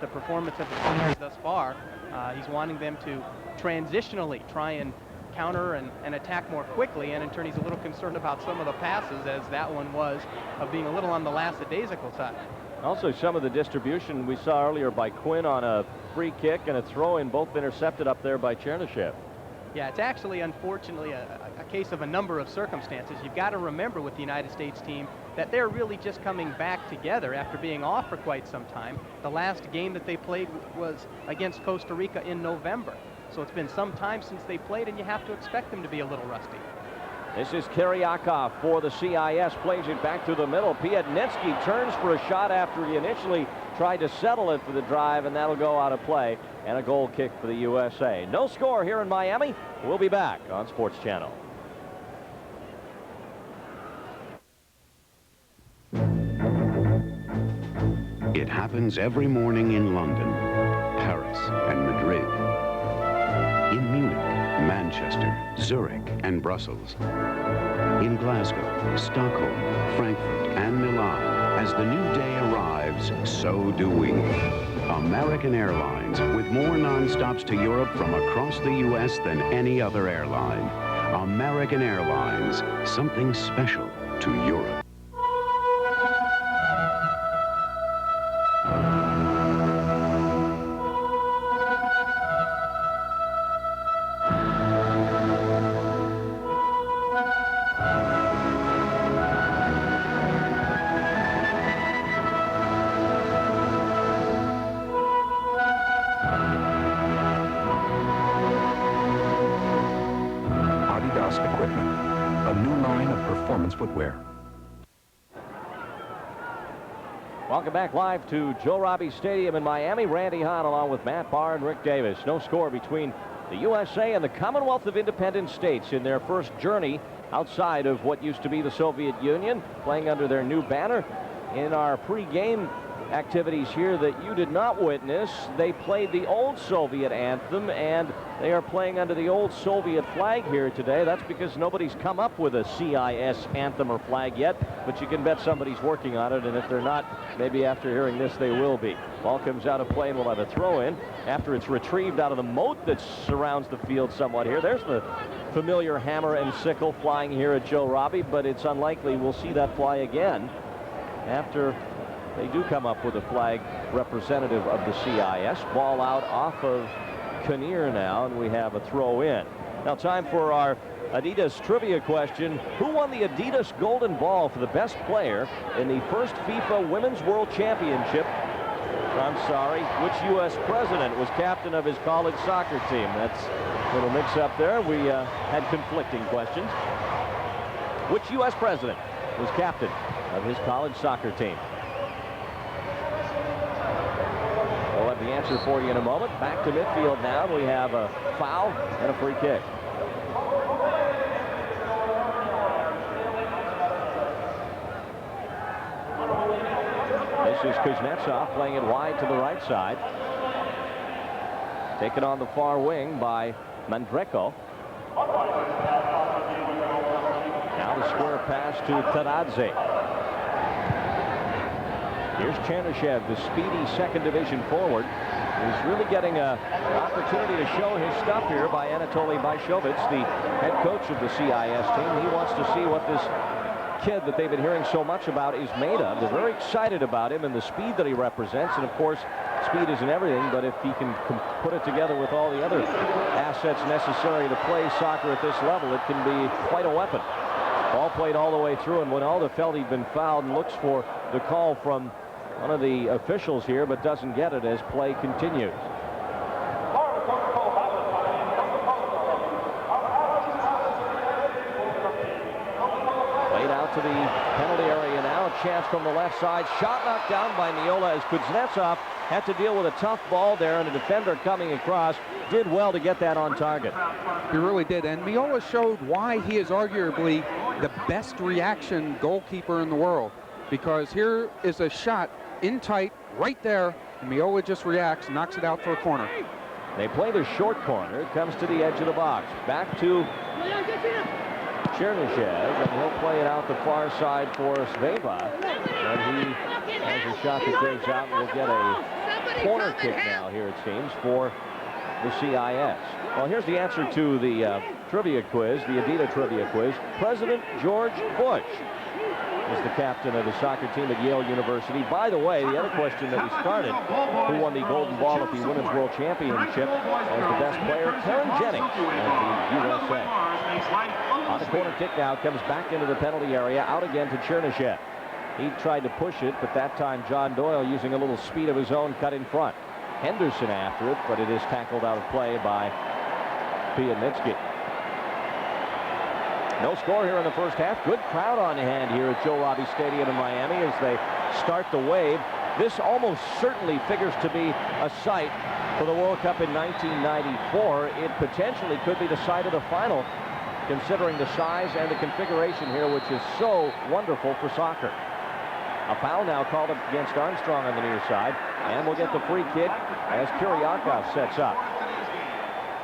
the performance of the seniors thus far. He's wanting them to transitionally try and counter and attack more quickly, and in turn he's a little concerned about some of the passes, as that one was of being a little on the lackadaisical side. Also, some of the distribution we saw earlier by Quinn on a free kick and a throw-in, both intercepted up there by Чернышов. Yeah, it's actually, unfortunately, a case of a number of circumstances. You've got to remember with the United States team that they're really just coming back together after being off for quite some time. The last game that they played was against Costa Rica in November. So it's been some time since they played, and you have to expect them to be a little rusty. This is Kiryakov for the CIS, plays it back to the middle. Pятницкий turns for a shot after he initially tried to settle it for the drive, and that'll go out of play, and a goal kick for the USA. No score here in Miami. We'll be back on Sports Channel. It happens every morning in London, Paris, and Madrid. In Munich, Manchester, Zurich, and Brussels. In Glasgow, Stockholm, Frankfurt, and Milan. As the new day arrives, so do we. American Airlines, with more non-stops to Europe from across the U.S. than any other airline. American Airlines, something special to Europe. Footwear. Welcome back live to Joe Robbie Stadium in Miami. Randy Hahn along with Matt Barr and Rick Davis. No score between the USA and the Commonwealth of Independent States in their first journey outside of what used to be the Soviet Union, playing under their new banner. In our pre-game activities here that you did not witness, they played the old Soviet anthem, and they are playing under the old Soviet flag here today. That's because nobody's come up with a CIS anthem or flag yet, but you can bet somebody's working on it, and if they're not, maybe after hearing this they will be. Ball comes out of play, and we'll have a throw-in after it's retrieved out of the moat that surrounds the field somewhat here. There's the familiar hammer and sickle flying here at Joe Robbie, but it's unlikely we'll see that fly again after they do come up with a flag representative of the CIS. Ball out off of Kinnear now, and we have a throw in. Now time for our Adidas trivia question. Who won the Adidas Golden Ball for the best player in the first FIFA Women's World Championship? I'm sorry, which U.S. president was captain of his college soccer team? That's a little mix up there. We had conflicting questions. Which U.S. president was captain of his college soccer team? We'll have the answer for you in a moment. Back to midfield now. We have a foul and a free kick. This is Kuznetsov playing it wide to the right side. Taken on the far wing by Mandreco. Now the square pass to Chadadze. Here's Чернышев, the speedy second division forward. He's really getting an opportunity to show his stuff here by Anatoly Baishovitz, the head coach of the CIS team. He wants to see what this kid that they've been hearing so much about is made of. They're very excited about him and the speed that he represents. And of course, speed isn't everything, but if he can put it together with all the other assets necessary to play soccer at this level, it can be quite a weapon. Ball played all the way through, and Wynalda felt he'd been fouled and looks for the call from one of the officials here, but doesn't get it as play continues. Played out to the penalty area now. A chance from the left side. Shot knocked down by Meola as Kuznetsov had to deal with a tough ball there, and a defender coming across did well to get that on target. He really did, and Meola showed why he is arguably the best reaction goalkeeper in the world, because here is a shot in tight right there, and Meola just reacts, knocks it out for a corner. They play the short corner. It comes to the edge of the box. Back to Чернышев, and he'll play it out the far side for Cveiba. And he has a shot that goes out and will get a corner kick now here, it seems, for the CIS. Well, here's the answer to the trivia quiz, the Adidas trivia quiz. President George Bush is the captain of the soccer team at Yale University. By the way, the other question that we started, who won the Golden Ball at the Women's World Championship as the best player? Karen Jennings of the USA. On the corner kick now, comes back into the penalty area, out again to Черышев. He tried to push it, but that time John Doyle, using a little speed of his own, cut in front. Henderson after it, but it is tackled out of play by Pятницкий. No score here in the first half. Good crowd on hand here at Joe Robbie Stadium in Miami as they start the wave. This almost certainly figures to be a site for the World Cup in 1994. It potentially could be the site of the final, considering the size and the configuration here, which is so wonderful for soccer. A foul now called against Armstrong on the near side, and we'll get the free kick as Kiryakov sets up.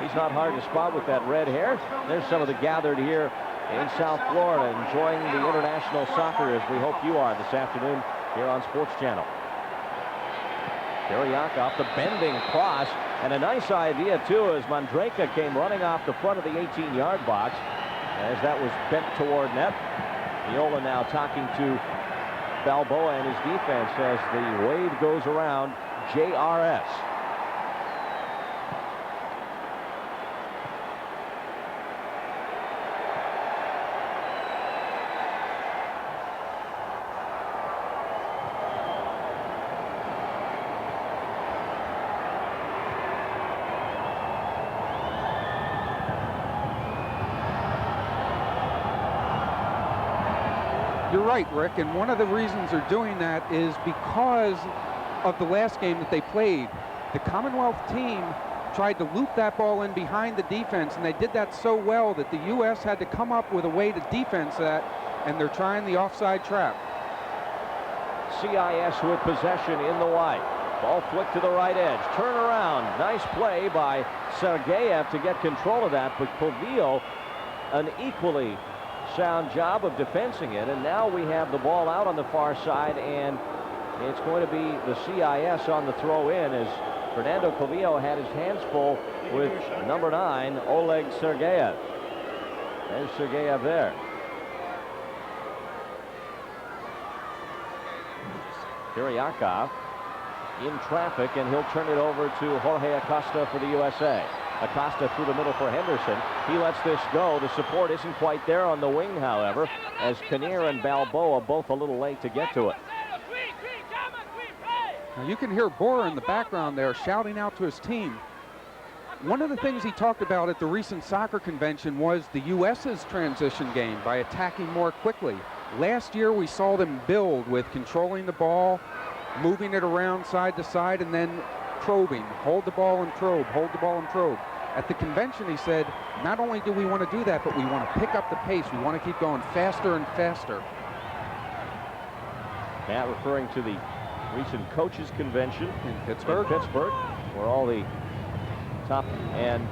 He's not hard to spot with that red hair. There's some of the gathered here in South Florida, enjoying the international soccer as we hope you are this afternoon here on Sports Channel. Kiryakov, the bending cross, and a nice idea too as Mandreco came running off the front of the 18-yard box as that was bent toward net. Meola now talking to Balboa and his defense as the wave goes around JRS. You're right, Rick, and one of the reasons they're doing that is because of the last game that they played. The Commonwealth team tried to loop that ball in behind the defense, and they did that so well that the U.S. had to come up with a way to defense that, and they're trying the offside trap. CIS with possession in the white. Ball flicked to the right edge. Turn around. Nice play by Sergeyev to get control of that, but Clavijo, an equally sound job of defensing it, and now we have the ball out on the far side, and it's going to be the CIS on the throw in as Fernando Clavijo had his hands full with number 9, Oleg Sergeyev. There's Sergeyev there. Kiryakov in traffic, and he'll turn it over to Jorge Acosta for the USA. Acosta through the middle for Henderson. He lets this go. The support isn't quite there on the wing, however, as Kinnear and Balboa both a little late to get to it. Now you can hear Bora in the background there shouting out to his team. One of the things he talked about at the recent soccer convention was the U.S.'s transition game by attacking more quickly. Last year we saw them build with controlling the ball, moving it around side to side, and then probing. Hold the ball and probe, hold the ball and probe. At the convention, he said, not only do we want to do that, but we want to pick up the pace. We want to keep going faster and faster. Matt referring to the recent coaches convention in Pittsburgh, where all the top and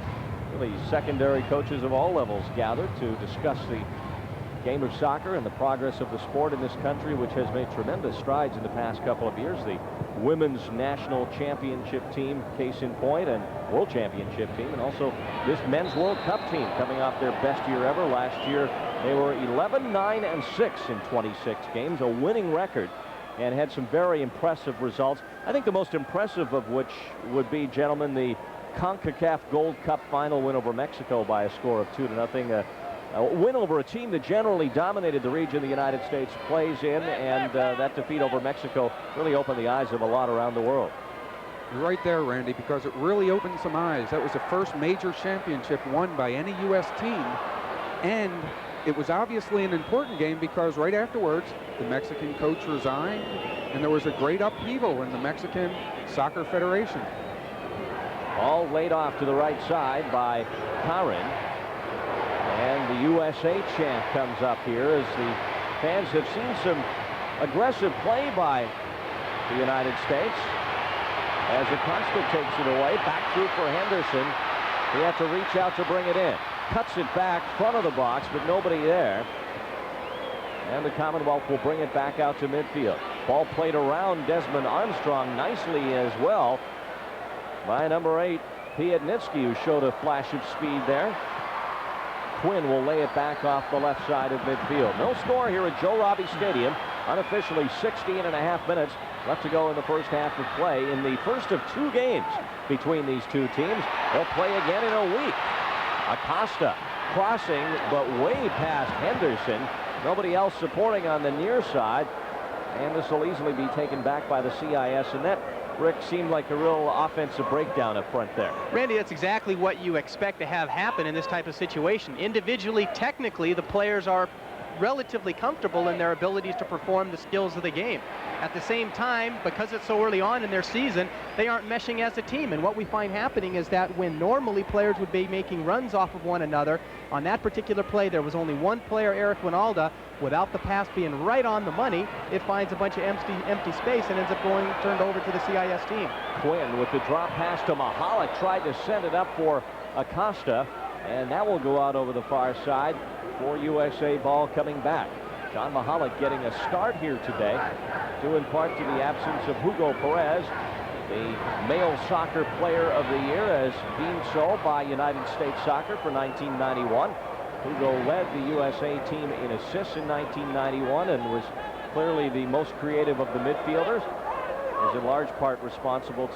really secondary coaches of all levels gathered to discuss the game of soccer and the progress of the sport in this country, which has made tremendous strides in the past couple of years. The women's national championship team, case in point, and world championship team, and also this men's World Cup team coming off their best year ever. Last year they were 11-9-6 in 26 games, a winning record, and had some very impressive results. I think the most impressive of which would be, gentlemen, the CONCACAF Gold Cup final win over Mexico by a score of 2-0. A win over a team that generally dominated the region the United States plays in, and that defeat over Mexico really opened the eyes of a lot around the world. You're right there, Randy, because it really opened some eyes. That was the first major championship won by any U.S. team, and it was obviously an important game because right afterwards the Mexican coach resigned, and there was a great upheaval in the Mexican Soccer Federation. All laid off to the right side by Харин. And the USA chant comes up here as the fans have seen some aggressive play by the United States. As Acosta takes it away, back through for Henderson. He had to reach out to bring it in. Cuts it back, front of the box, but nobody there. And the Commonwealth will bring it back out to midfield. Ball played around Desmond Armstrong nicely as well. by number 8, Pятницкий, who showed a flash of speed there. Quinn will lay it back off the left side of midfield. No score here at Joe Robbie Stadium. Unofficially 16.5 minutes left to go in the first half of play in the first of 2 games between these two teams. They'll play again in a week. Acosta crossing, but way past Henderson. Nobody else supporting on the near side. And this will easily be taken back by the CIS. And that, Rick, seemed like a real offensive breakdown up front there. Randy, that's exactly what you expect to have happen in this type of situation. Individually, technically, the players are relatively comfortable in their abilities to perform the skills of the game. At the same time, because it's so early on in their season, they aren't meshing as a team. And what we find happening is that when normally players would be making runs off of one another, on that particular play there was only one player, Eric Wynalda. Without the pass being right on the money, it finds a bunch of empty space and ends up going turned over to the CIS team. Quinn with the drop pass to Michallik, tried to send it up for Acosta, and that will go out over the far side for USA ball coming back. John Michallik getting a start here today, due in part to the absence of Hugo Perez, the male soccer player of the year, as deemed so by United States Soccer for 1991. Hugo led the USA team in assists in 1991 and was clearly the most creative of the midfielders. Was in large part responsible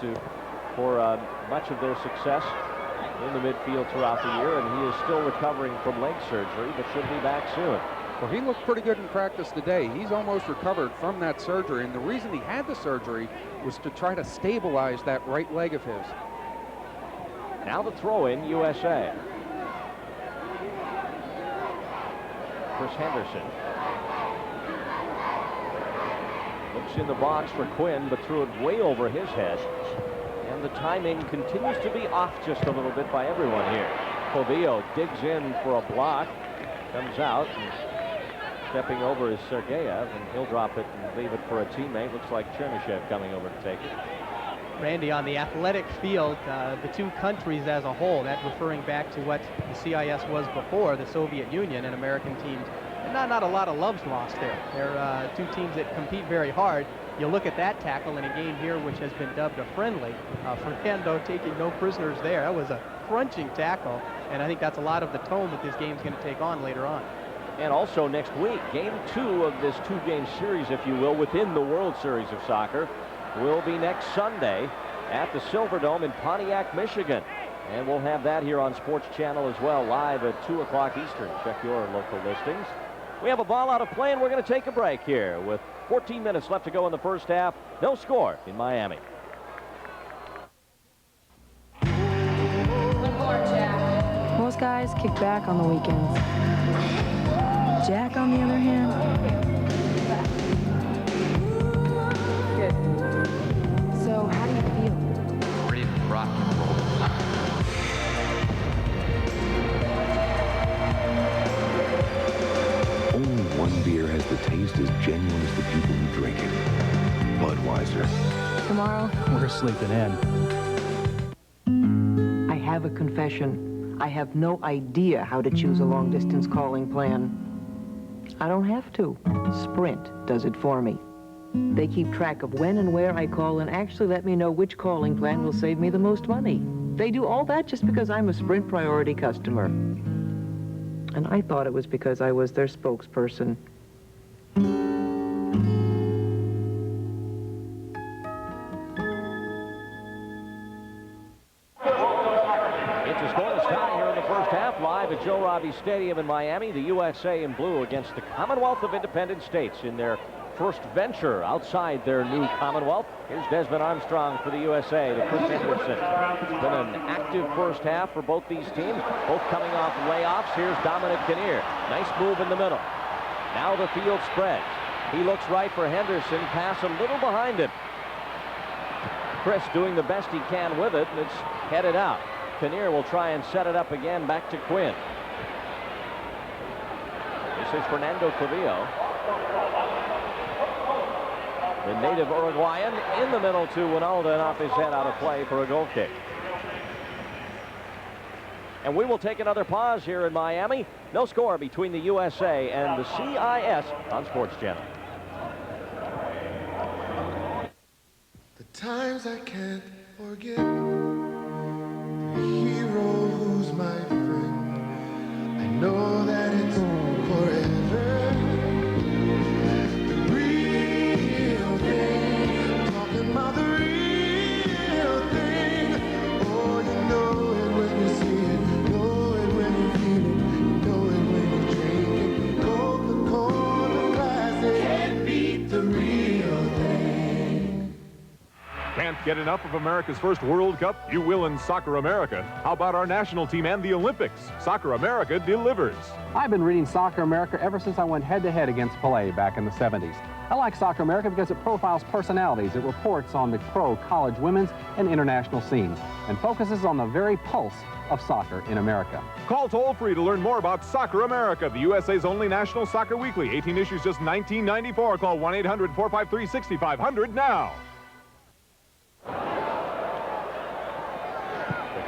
for much of their success in the midfield throughout the year, and he is still recovering from leg surgery, but should be back soon. Well, he looked pretty good in practice today. He's almost recovered from that surgery, and the reason he had the surgery was to try to stabilize that right leg of his. Now the throw in, USA. Chris Henderson looks in the box for Quinn, but threw it way over his head. And the timing continues to be off just a little bit by everyone here. Clavijo digs in for a block, comes out, and stepping over is Sergeyev, and he'll drop it and leave it for a teammate. Looks like Чернышов coming over to take it. Randy, on the athletic field, the two countries as a whole, that referring back to what the CIS was before, the Soviet Union and American teams, and not a lot of loves lost there. They're two teams that compete very hard. You look at that tackle in a game here which has been dubbed a friendly. Fernando taking no prisoners there. That was a crunching tackle, and I think that's a lot of the tone that this game's going to take on later on. And also next week, game 2 of this 2-game series, if you will, within the World Series of Soccer, will be next Sunday at the Silverdome in Pontiac, Michigan. And we'll have that here on Sports Channel as well, live at 2 o'clock Eastern. Check your local listings. We have a ball out of play, and we're going to take a break here with 14 minutes left to go in the first half. No score in Miami. Most guys kick back on the weekends. Jack, on the other hand, good. So how do you feel? Ready to rock and roll. Only one beer has the taste as genuine as the people who drink it. Budweiser. Tomorrow, We're sleeping in. I have a confession. I have no idea how to choose a long-distance calling plan. I don't have to. Sprint does it for me. They keep track of when and where I call and actually let me know which calling plan will save me the most money. They do all that just because I'm a Sprint Priority customer. And I thought it was because I was their spokesperson. It's a scoreless tie here in the first half, live at Joe Robbie Stadium in Miami. The USA in blue against the Commonwealth of Independent States in their first venture outside their new Commonwealth. Here's Desmond Armstrong for the USA to Chris Henderson. It's been an active first half for both these teams, both coming off layoffs. Here's Dominic Kinnear. Nice move in the middle. Now the field spreads. He looks right for Henderson. Pass a little behind him. Chris doing the best he can with it, and it's headed out. Kinnear will try and set it up again back to Quinn. This is Fernando Clavijo, the native Uruguayan, in the middle to Wynalda, and off his head out of play for a goal kick. And we will take another pause here in Miami. No score between the USA and the CIS on Sports Channel. The times I can't forget. Get enough of America's first World Cup? You will in Soccer America. How about our national team and the Olympics? Soccer America delivers. I've been reading Soccer America ever since I went head-to-head against Pelé back in the 70s. I like Soccer America because it profiles personalities. It reports on the pro college women's and international scenes and focuses on the very pulse of soccer in America. Call toll-free to learn more about Soccer America, the USA's only national soccer weekly. 18 issues, just $19.94. Call 1-800-453-6500 now. The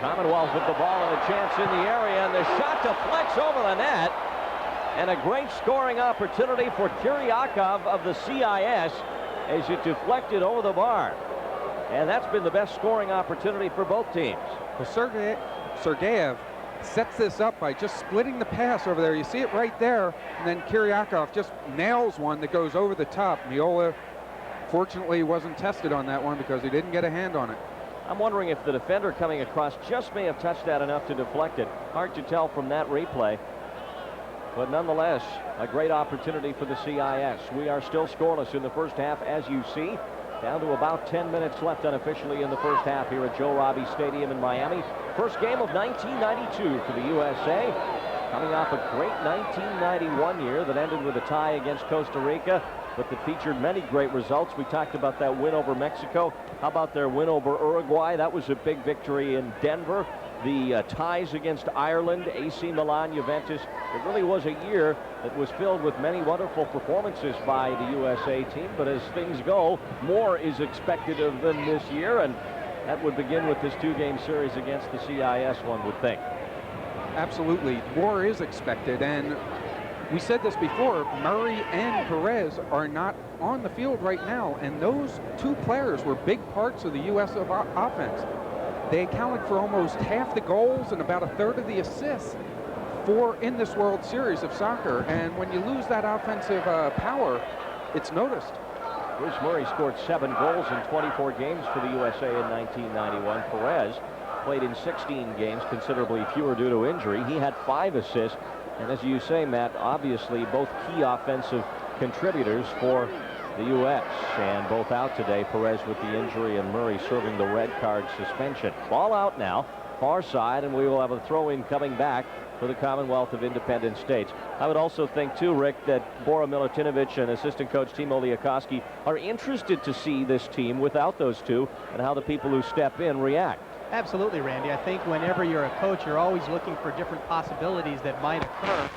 Commonwealth with the ball and a chance in the area, and the shot deflects over the net. And a great scoring opportunity for Kiryakov of the CIS as it deflected over the bar. And that's been the best scoring opportunity for both teams. Well, Sergeyev sets this up by just splitting the pass over there. You see it right there, and then Kiryakov just nails one that goes over the top. Meola, fortunately, wasn't tested on that one because he didn't get a hand on it. I'm wondering if the defender coming across just may have touched that enough to deflect it. Hard to tell from that replay. But nonetheless, a great opportunity for the CIS. We are still scoreless in the first half, as you see. Down to about 10 minutes left unofficially in the first half here at Joe Robbie Stadium in Miami. First game of 1992 for the USA. Coming off a great 1991 year that ended with a tie against Costa Rica, but that featured many great results. We talked about that win over Mexico. How about their win over Uruguay? That was a big victory in Denver. The ties against Ireland, AC Milan, Juventus. It really was a year that was filled with many wonderful performances by the USA team. But as things go, more is expected of them this year, and that would begin with this two-game series against the CIS, one would think. Absolutely. More is expected, and we said this before, Murray and Perez are not on the field right now, and those two players were big parts of the U.S. offense. They accounted for almost half the goals and about a third of the assists in this World Series of soccer, and when you lose that offensive power, it's noticed. Bruce Murray scored 7 goals in 24 games for the USA in 1991. Perez played in 16 games, considerably fewer due to injury. He had 5 assists. And as you say, Matt, obviously both key offensive contributors for the U.S. and both out today, Perez with the injury and Murray serving the red card suspension. Ball out now, far side, and we will have a throw-in coming back for the Commonwealth of Independent States. I would also think, too, Rick, that Bora Milutinovic and assistant coach Timo Liakoski are interested to see this team without those two and how the people who step in react. Absolutely, Randy. I think whenever you're a coach, you're always looking for different possibilities that might occur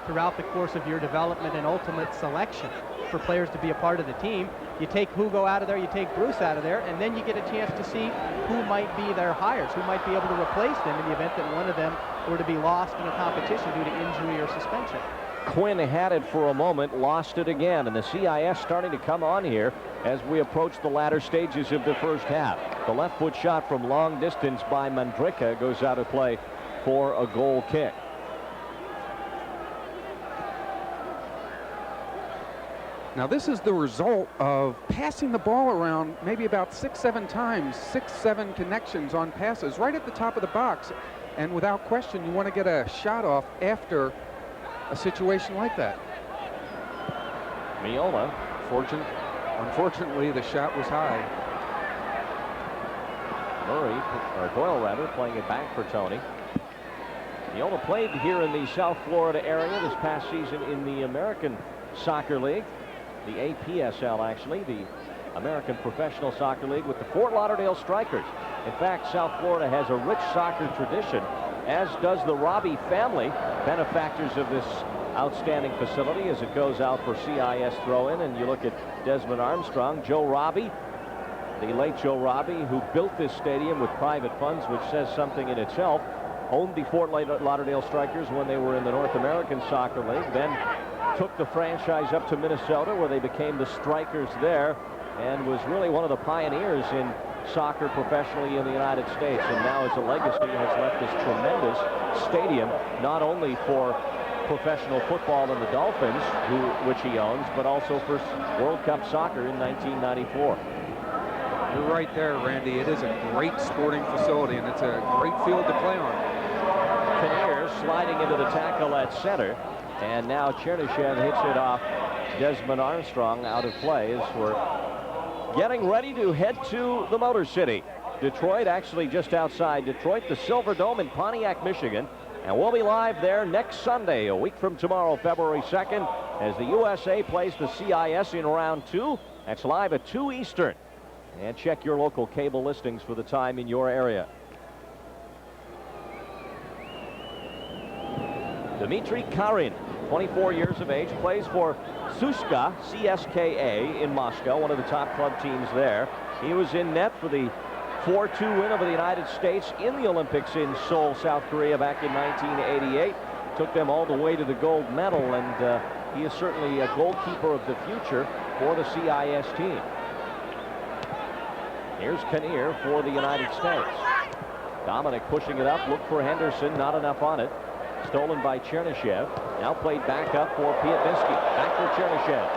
throughout the course of your development and ultimate selection for players to be a part of the team. You take Hugo out of there, you take Bruce out of there, and then you get a chance to see who might be their hires, who might be able to replace them in the event that one of them were to be lost in a competition due to injury or suspension. Quinn had it for a moment, lost it again, and the CIS starting to come on here as we approach the latter stages of the first half. The left foot shot from long distance by Mandreco goes out of play for a goal kick. Now this is the result of passing the ball around maybe about 6-7 times, 6-7 connections on passes right at the top of the box, and without question you want to get a shot off after a situation like that. Meola. Unfortunately, the shot was high. Murray, or Doyle rather, playing it back for Tony. Meola played here in the South Florida area this past season in the American Soccer League, the APSL actually, the American Professional Soccer League with the Fort Lauderdale Strikers. In fact, South Florida has a rich soccer tradition, as does the Robbie family, benefactors of this outstanding facility as it goes out for CIS throw-in. And you look at Desmond Armstrong, Joe Robbie, the late Joe Robbie, who built this stadium with private funds, which says something in itself, owned the Fort Lauderdale Strikers when they were in the North American Soccer League, then took the franchise up to Minnesota where they became the Strikers there, and was really one of the pioneers in soccer professionally in the United States, and now as a legacy has left this tremendous stadium, not only for professional football and the Dolphins, which he owns, but also for World Cup soccer in 1994. You're right there, Randy. It is a great sporting facility, and it's a great field to play on. Kinnear sliding into the tackle at center, and now Чернышов hits it off Desmond Armstrong out of play as we're getting ready to head to the Motor City. Detroit, actually just outside Detroit, the Silver Dome in Pontiac, Michigan. And we'll be live there next Sunday, a week from tomorrow, February 2nd, as the USA plays the CIS in round 2. That's live at 2 Eastern. And check your local cable listings for the time in your area. Dmitry Karin, 24 years of age, plays for Suska, CSKA, in Moscow, one of the top club teams there. He was in net for the 4-2 win over the United States in the Olympics in Seoul, South Korea back in 1988. Took them all the way to the gold medal, and he is certainly a goalkeeper of the future for the CIS team. Here's Kinnear for the United States. Dominic pushing it up, look for Henderson, not enough on it. Stolen by Чернышев. Now played back up for Pятницкий. Back for Чернышев.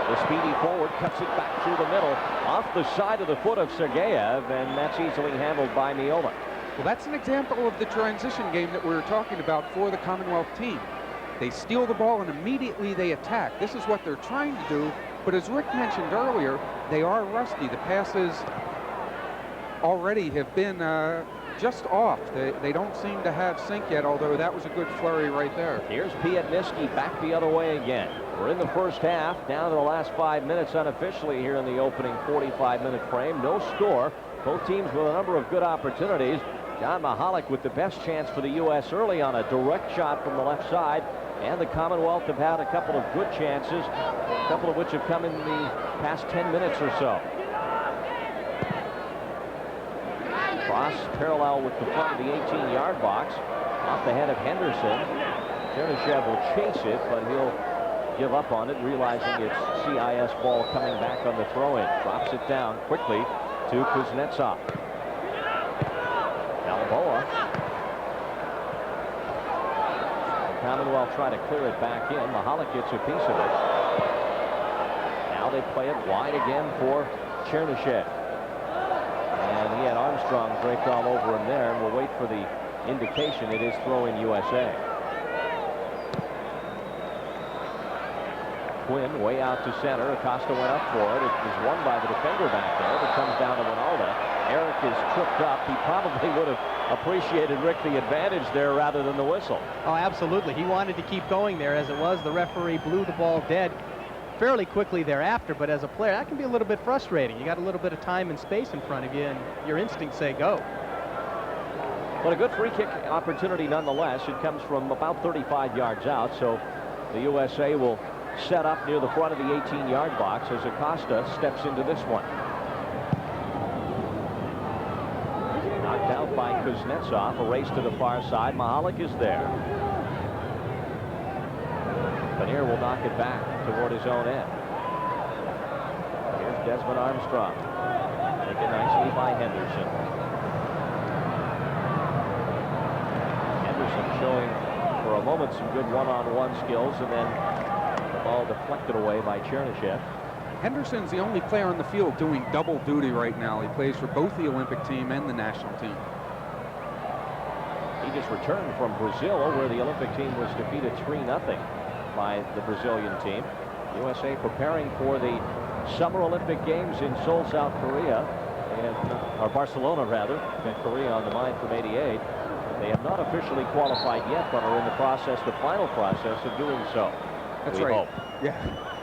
The speedy forward cuts it back through the middle, off the side of the foot of Sergeyev, and that's easily handled by Meola. Well, that's an example of the transition game that we were talking about for the Commonwealth team. They steal the ball and immediately they attack. This is what they're trying to do, but as Rick mentioned earlier, they are rusty. The passes already have been just off. They don't seem to have sync yet, although that was a good flurry right there. Here's Pятницкий back the other way again. We're in the first half, down to the last 5 minutes unofficially here in the opening 45-minute frame. No score. Both teams with a number of good opportunities. John Michallik with the best chance for the U.S. early on a direct shot from the left side. And the Commonwealth have had a couple of good chances, a couple of which have come in the past 10 minutes or so. Cross parallel with the front of the 18-yard box, off the head of Henderson. Чернышев will chase it, but he'll give up on it, realizing it's CIS ball coming back on the throw-in. Drops it down quickly to Kuznetsov. Balboa. The Commonwealth trying to clear it back in. Michallik gets a piece of it. Now they play it wide again for Чернышев. And he had Armstrong draped all over him there, and we'll wait for the indication. It is throw-in USA. Quinn way out to center. Acosta went up for it. It was won by the defender back there. It comes down to Wynalda. Eric is tripped up. He probably would have appreciated, Rick, the advantage there rather than the whistle. Oh, absolutely. He wanted to keep going there. As it was, the referee blew the ball dead fairly quickly thereafter, but as a player, that can be a little bit frustrating. You got a little bit of time and space in front of you, and your instincts say go. But a good free kick opportunity nonetheless. It comes from about 35 yards out, so the USA will set up near the front of the 18-yard box as Acosta steps into this one. Knocked out by Kuznetsov. A race to the far side. Michallik is there. Kinnear will knock it back toward his own end. Here's Desmond Armstrong. Taken nicely by Henderson. Henderson showing for a moment some good one-on-one skills, and then the ball deflected away by Чернышев. Henderson's the only player on the field doing double duty right now. He plays for both the Olympic team and the national team. He just returned from Brazil, where the Olympic team was defeated 3-0 by the Brazilian team. USA preparing for the Summer Olympic Games in Seoul, South Korea, or Barcelona rather, and Korea on the mind from '88. They have not officially qualified yet, but are in the process, the final process of doing so. That's we right. hope. Yeah,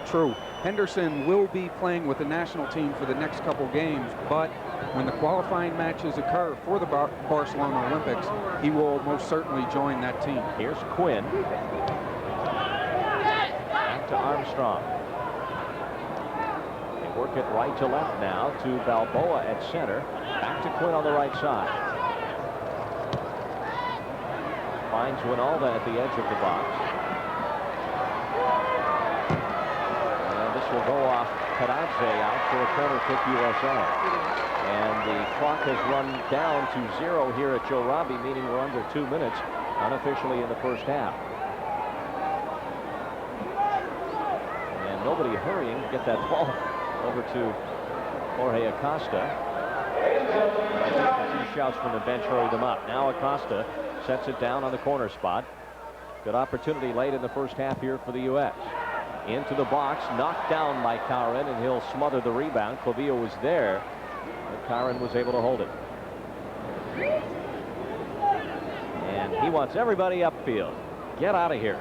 true. Henderson will be playing with the national team for the next couple games, but when the qualifying matches occur for the Barcelona Olympics, he will most certainly join that team. Here's Quinn. Back to Armstrong. They work it right to left now to Balboa at center. Back to Quinn on the right side. Finds Wynalda at the edge of the box. And this will go off Chadadze out for a corner kick USA. And the clock has run down to 0 here at Joe Robbie, meaning we're under 2 minutes unofficially in the first half. And nobody hurrying to get that ball over to Jorge Acosta. A few shouts from the bench hurried them up. Now Acosta sets it down on the corner spot. Good opportunity late in the first half here for the U.S. into the box, knocked down by Harrin, and he'll smother the rebound. Clavijo was there, but Harrin was able to hold it. And he wants everybody upfield. Get out of here.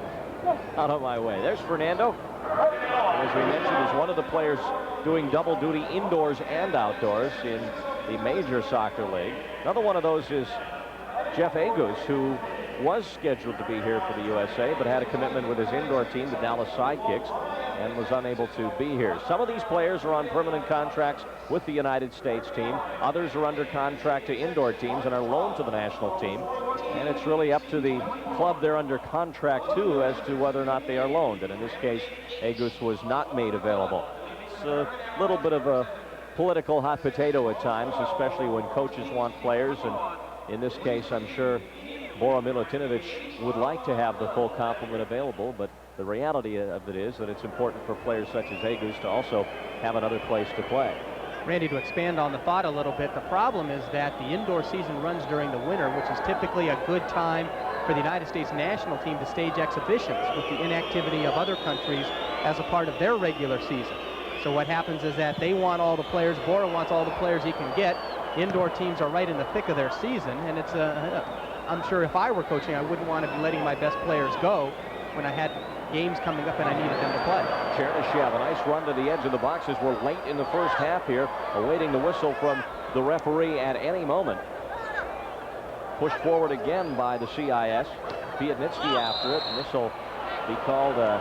Out of my way. There's Fernando. As we mentioned, is one of the players doing double duty indoors and outdoors in the major soccer league. Another one of those is Jeff Agus, who was scheduled to be here for the USA, but had a commitment with his indoor team, the Dallas Sidekicks, and was unable to be here. Some of these players are on permanent contracts with the United States team. Others are under contract to indoor teams and are loaned to the national team. And it's really up to the club they're under contract to as to whether or not they are loaned. And in this case, Agus was not made available. It's a little bit of a political hot potato at times, especially when coaches want players. And in this case, I'm sure Milutinovic would like to have the full complement available, but the reality of it is that it's important for players such as Agus to also have another place to play. Randy, to expand on the thought a little bit, the problem is that the indoor season runs during the winter, which is typically a good time for the United States national team to stage exhibitions with the inactivity of other countries as a part of their regular season. So what happens is that they want all the players, Bora wants all the players he can get. Indoor teams are right in the thick of their season, and it's I'm sure if I were coaching, I wouldn't want to be letting my best players go when I had games coming up and I needed them to play. Чернышев, a nice run to the edge of the boxes. We're late in the first half here, awaiting the whistle from the referee at any moment. Pushed forward again by the CIS. Pятницkий after it, and this will be called a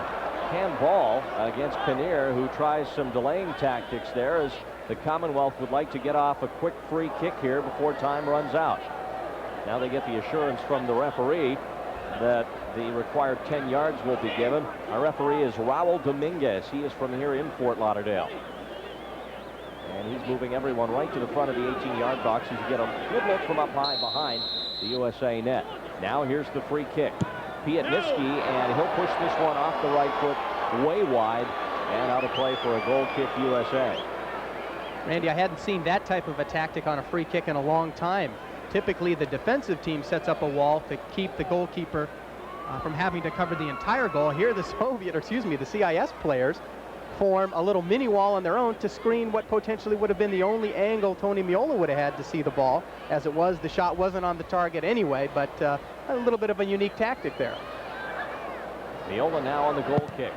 handball against Kinnear, who tries some delaying tactics there, as the Commonwealth would like to get off a quick free kick here before time runs out. Now they get the assurance from the referee that the required 10 yards will be given. Our referee is Raul Dominguez. He is from here in Fort Lauderdale. And he's moving everyone right to the front of the 18-yard box as you get a good look from up high behind the USA net. Now here's the free kick. Pятницkий, and he'll push this one off the right foot way wide and out of play for a goal kick USA. Randy, I hadn't seen that type of a tactic on a free kick in a long time. Typically, the defensive team sets up a wall to keep the goalkeeper from having to cover the entire goal. Here, the the CIS players form a little mini wall on their own to screen what potentially would have been the only angle Tony Meola would have had to see the ball. As it was, the shot wasn't on the target anyway, but a little bit of a unique tactic there. Meola now on the goal kick.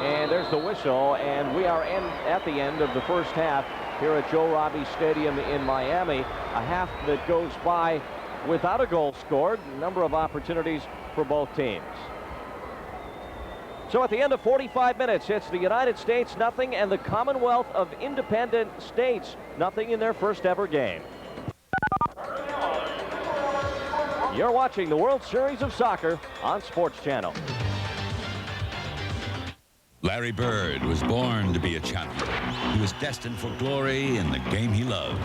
And there's the whistle, and we are at the end of the first half here at Joe Robbie Stadium in Miami. A half that goes by without a goal scored. A number of opportunities for both teams. So at the end of 45 minutes, it's the United States nothing and the Commonwealth of Independent States nothing in their first ever game. You're watching the World Series of Soccer on Sports Channel. Larry Bird was born to be a champion. He was destined for glory in the game he loved.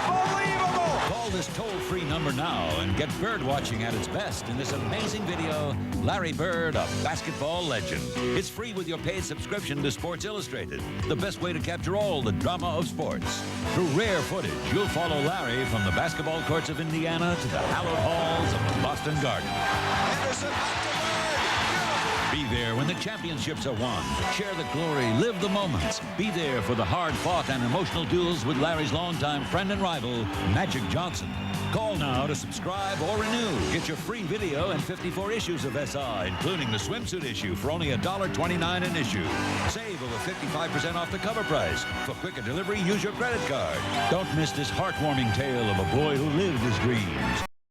Unbelievable! Call this toll-free number now and get bird watching at its best in this amazing video, Larry Bird, a basketball legend. It's free with your paid subscription to Sports Illustrated, the best way to capture all the drama of sports. Through rare footage, you'll follow Larry from the basketball courts of Indiana to the hallowed halls of the Boston Garden. Henderson, be there when the championships are won. Share the glory, live the moments. Be there for the hard-fought and emotional duels with Larry's longtime friend and rival, Magic Johnson. Call now to subscribe or renew. Get your free video and 54 issues of SI, including the swimsuit issue, for only $1.29 an issue. Save over 55% off the cover price. For quicker delivery, use your credit card. Don't miss this heartwarming tale of a boy who lived his dreams.